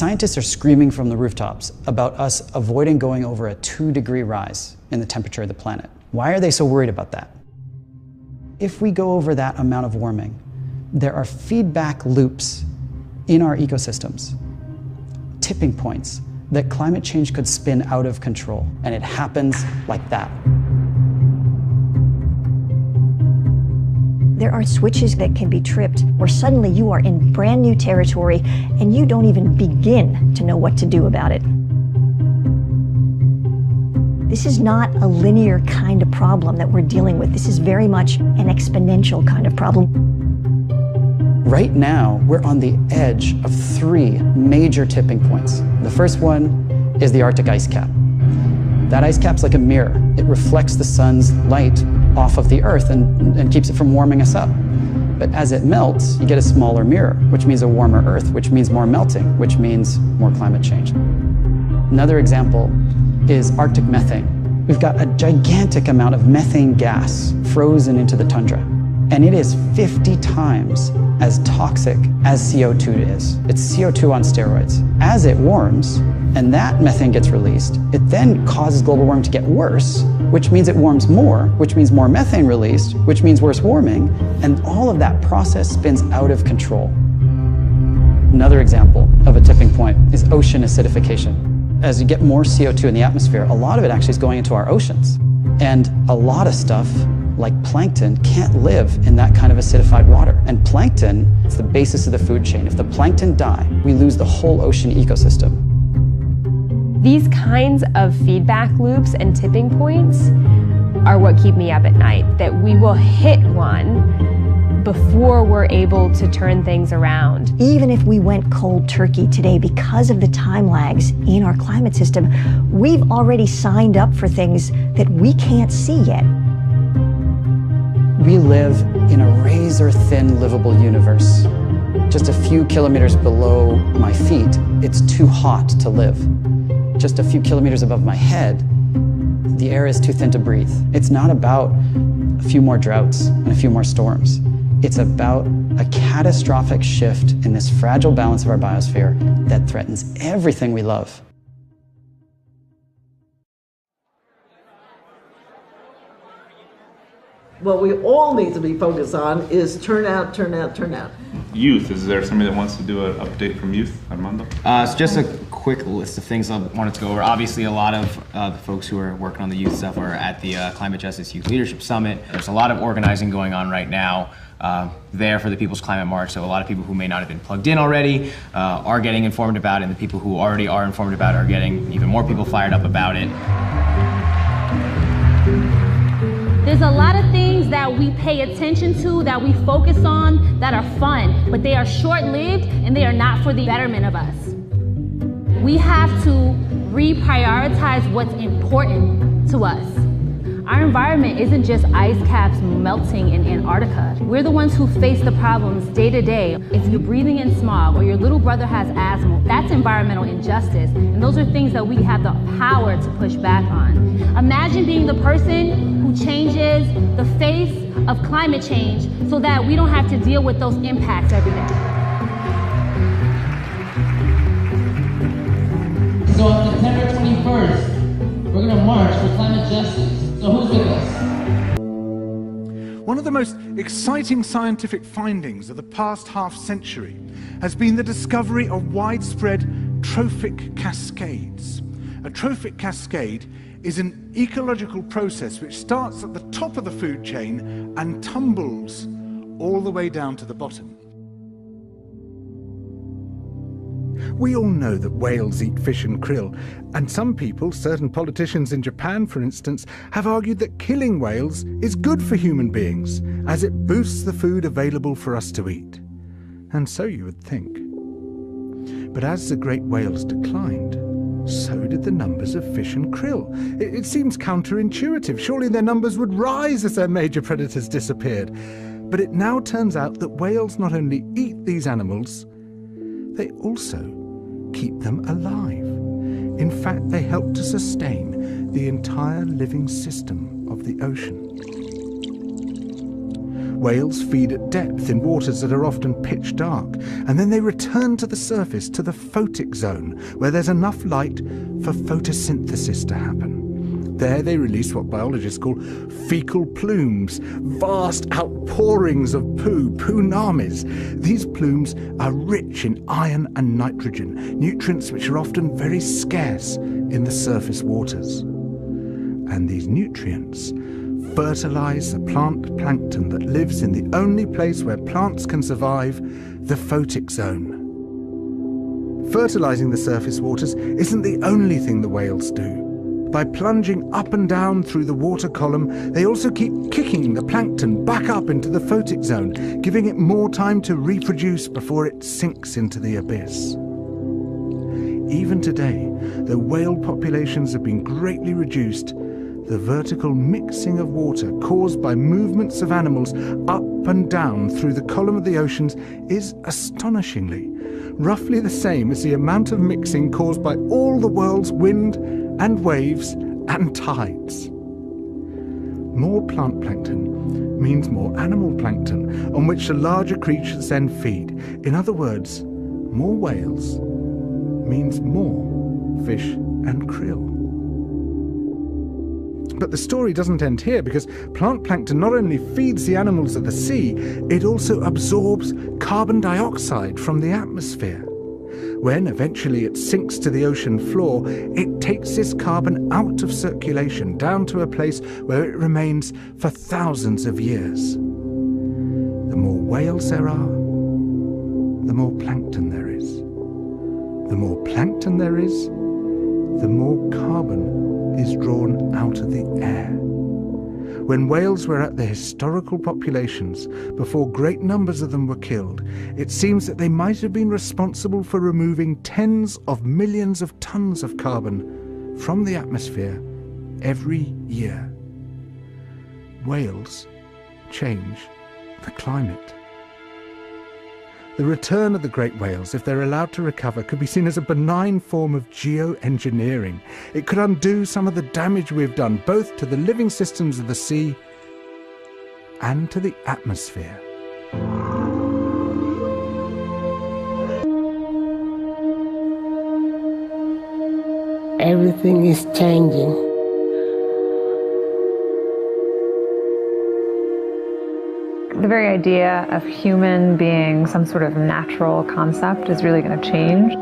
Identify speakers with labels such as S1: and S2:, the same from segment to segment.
S1: Scientists are screaming from the rooftops about us avoiding going over a 2-degree rise in the temperature of the planet. Why are they so worried about that? If we go over that amount of warming, there are feedback loops in our ecosystems, tipping points that climate change could spin out of control, and it happens like that.
S2: There are switches that can be tripped where suddenly you are in brand new territory and you don't even begin to know what to do about it. This is not a linear kind of problem that we're dealing with. This is very much an exponential kind of problem.
S1: Right now, we're on the edge of 3 major tipping points. The first one is the Arctic ice cap. That ice cap's like a mirror. It reflects the sun's light off of the Earth and keeps it from warming us up. But as it melts, you get a smaller mirror, which means a warmer Earth, which means more melting, which means more climate change. Another example is Arctic methane. We've got a gigantic amount of methane gas frozen into the tundra, and it is 50 times as toxic as CO2 is. It's CO2 on steroids. As it warms, and that methane gets released, it then causes global warming to get worse, which means it warms more, which means more methane released, which means worse warming, and all of that process spins out of control. Another example of a tipping point is ocean acidification. As you get more CO2 in the atmosphere, a lot of it actually is going into our oceans. And a lot of stuff, like plankton, can't live in that kind of acidified water. And plankton is the basis of the food chain. If the plankton die, we lose the whole ocean ecosystem.
S3: These kinds of feedback loops and tipping points are what keep me up at night, that we will hit one before we're able to turn things around.
S2: Even if we went cold turkey today, because of the time lags in our climate system, we've already signed up for things that we can't see yet.
S1: We live in a razor-thin livable universe. Just a few kilometers below my feet, it's too hot to live. Just a few kilometers above my head, the air is too thin to breathe. It's not about a few more droughts and a few more storms. It's about a catastrophic shift in this fragile balance of our biosphere that threatens everything we love.
S4: What we all need to be focused on is turnout, turnout, turnout.
S5: Youth, is there somebody that wants to do an update from youth, Armando?
S6: So just a quick list of things I wanted to go over. Obviously, a lot of the folks who are working on the youth stuff are at the Climate Justice Youth Leadership Summit. There's a lot of organizing going on right now there for the People's Climate March, so a lot of people who may not have been plugged in already are getting informed about it, and the people who already are informed about it are getting even more people fired up about it.
S7: There's a lot of things that we pay attention to, that we focus on, that are fun, but they are short-lived and they are not for the betterment of us. We have to reprioritize what's important to us. Our environment isn't just ice caps melting in Antarctica. We're the ones who face the problems day to day. If you're breathing in smog or your little brother has asthma, that's environmental injustice. And those are things that we have the power to push back on. Imagine being the person who changes the face of climate change so that we don't have to deal with those impacts every day.
S8: So on September 21st, we're going to march for climate justice. So who's with us?
S9: One of the most exciting scientific findings of the past half-century has been the discovery of widespread trophic cascades. A trophic cascade is an ecological process which starts at the top of the food chain and tumbles all the way down to the bottom. We all know that whales eat fish and krill, and some people, certain politicians in Japan for instance, have argued that killing whales is good for human beings, as it boosts the food available for us to eat. And so you would think. But as the great whales declined, so did the numbers of fish and krill. It seems counterintuitive. Surely their numbers would rise as their major predators disappeared. But it now turns out that whales not only eat these animals, they also keep them alive. In fact, they help to sustain the entire living system of the ocean. Whales feed at depth in waters that are often pitch dark, and then they return to the surface, to the photic zone, where there's enough light for photosynthesis to happen. There they release what biologists call fecal plumes, vast outpourings of poo, poonamis. These plumes are rich in iron and nitrogen, nutrients which are often very scarce in the surface waters. And these nutrients fertilize the plant plankton that lives in the only place where plants can survive, the photic zone. Fertilizing the surface waters isn't the only thing the whales do. By plunging up and down through the water column, they also keep kicking the plankton back up into the photic zone, giving it more time to reproduce before it sinks into the abyss. Even today, though whale populations have been greatly reduced, the vertical mixing of water caused by movements of animals up and down through the column of the oceans is astonishingly roughly the same as the amount of mixing caused by all the world's wind and waves and tides. More plant plankton means more animal plankton, on which the larger creatures then feed. In other words, more whales means more fish and krill. But the story doesn't end here, because plant plankton not only feeds the animals of the sea, it also absorbs carbon dioxide from the atmosphere. When eventually it sinks to the ocean floor, it takes this carbon out of circulation down to a place where it remains for thousands of years. The more whales there are, the more plankton there is. The more plankton there is, the more carbon is drawn out of the air. When whales were at their historical populations, before great numbers of them were killed, it seems that they might have been responsible for removing tens of millions of tons of carbon from the atmosphere every year. Whales change the climate. The return of the great whales, if they're allowed to recover, could be seen as a benign form of geoengineering. It could undo some of the damage we've done, both to the living systems of the sea and to the atmosphere.
S10: Everything is changing.
S11: The very idea of human being some sort of natural concept is really going to change.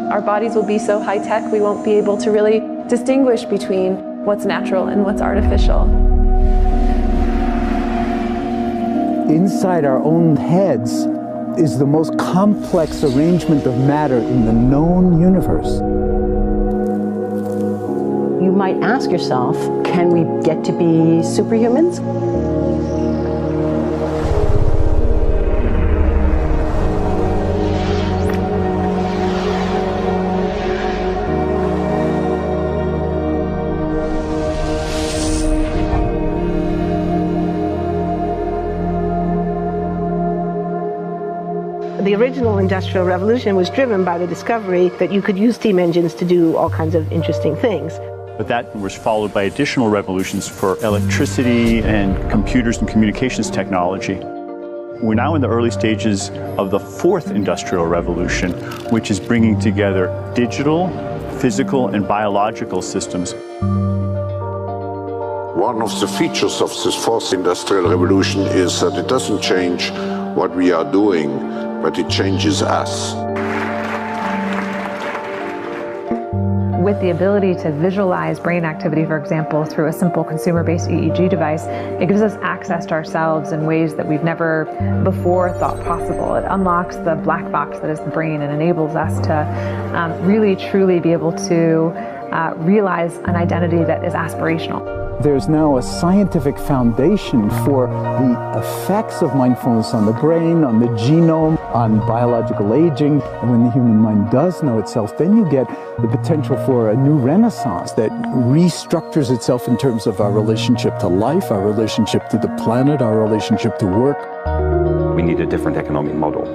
S12: Our bodies will be so high-tech, we won't be able to really distinguish between what's natural and what's artificial.
S13: Inside our own heads is the most complex arrangement of matter in the known universe.
S14: You might ask yourself, can we get to be superhumans?
S15: The original Industrial Revolution was driven by the discovery that you could use steam engines to do all kinds of interesting things.
S16: But that was followed by additional revolutions for electricity and computers and communications technology. We're now in the early stages of the fourth Industrial Revolution, which is bringing together digital, physical, and biological systems.
S17: One of the features of this fourth Industrial Revolution is that it doesn't change what we are doing, but it changes us.
S11: With the ability to visualize brain activity, for example, through a simple consumer-based EEG device, it gives us access to ourselves in ways that we've never before thought possible. It unlocks the black box that is the brain and enables us to really, truly be able to realize an identity that is aspirational.
S13: There's now a scientific foundation for the effects of mindfulness on the brain, on the genome, on biological aging. And when the human mind does know itself, then you get the potential for a new renaissance that restructures itself in terms of our relationship to life, our relationship to the planet, our relationship to work.
S18: We need a different economic model.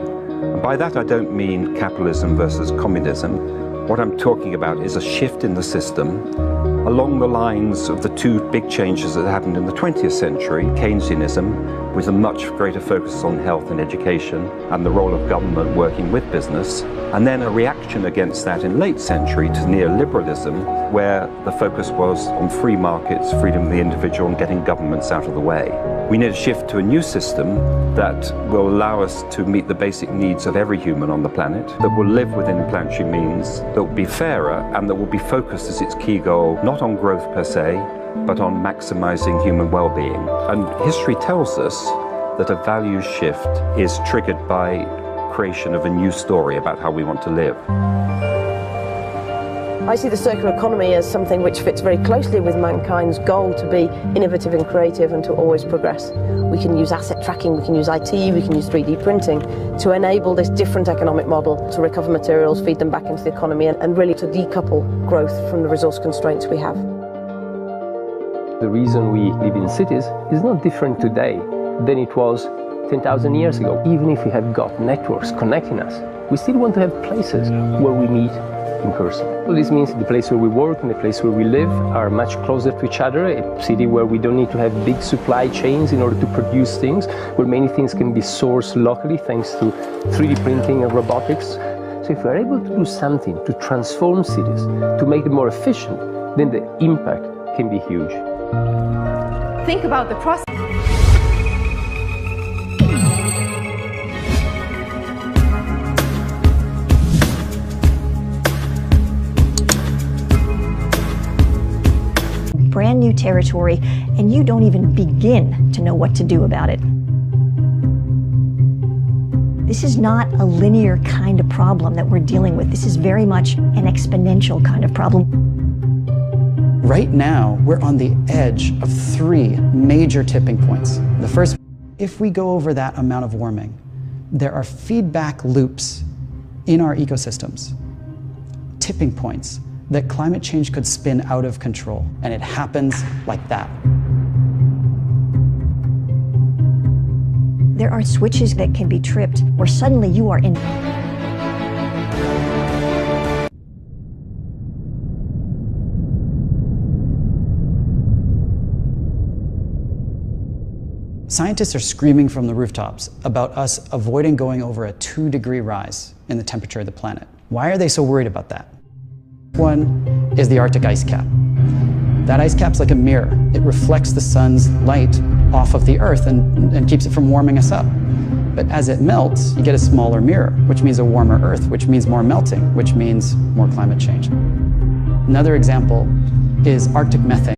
S18: And by that I don't mean capitalism versus communism. What I'm talking about is a shift in the system along the lines of the two big changes that happened in the 20th century, Keynesianism, with a much greater focus on health and education and the role of government working with business, and then a reaction against that in late century to neoliberalism, where the focus was on free markets, freedom of the individual, and getting governments out of the way. We need a shift to a new system that will allow us to meet the basic needs of every human on the planet, that will live within planetary means, that will be fairer, and that will be focused as its key goal not on growth per se, but on maximizing human well-being. And history tells us that a values shift is triggered by creation of a new story about how we want to live.
S10: I see the circular economy as something which fits very closely with mankind's goal to be innovative and creative and to always progress. We can use asset tracking, we can use IT, we can use 3D printing to enable this different economic model to recover materials, feed them back into the economy, and really to decouple growth from the resource constraints we have.
S19: The reason we live in cities is not different today than it was 10,000 years ago. Even if we have got networks connecting us, we still want to have places where we meet in person. So this means the place where we work and the place where we live are much closer to each other, a city where we don't need to have big supply chains in order to produce things, where many things can be sourced locally thanks to 3D printing and robotics. So if we're able to do something to transform cities, to make them more efficient, then the impact can be huge.
S20: Think about the process.
S2: Brand new territory, and you don't even begin to know what to do about it. This is not a linear kind of problem that we're dealing with. This is very much an exponential kind of problem.
S1: Right now, we're on the edge of three major tipping points. The first, if we go over that amount of warming, there are feedback loops in our ecosystems, tipping points that climate change could spin out of control, and it happens like that.
S2: There are switches that can be tripped where suddenly you are in.
S1: Scientists are screaming from the rooftops about us avoiding going over a 2-degree rise in the temperature of the planet. Why are they so worried about that? One is the Arctic ice cap. That ice cap's like a mirror. It reflects the sun's light off of the Earth and keeps it from warming us up. But as it melts, you get a smaller mirror, which means a warmer Earth, which means more melting, which means more climate change. Another example is Arctic methane.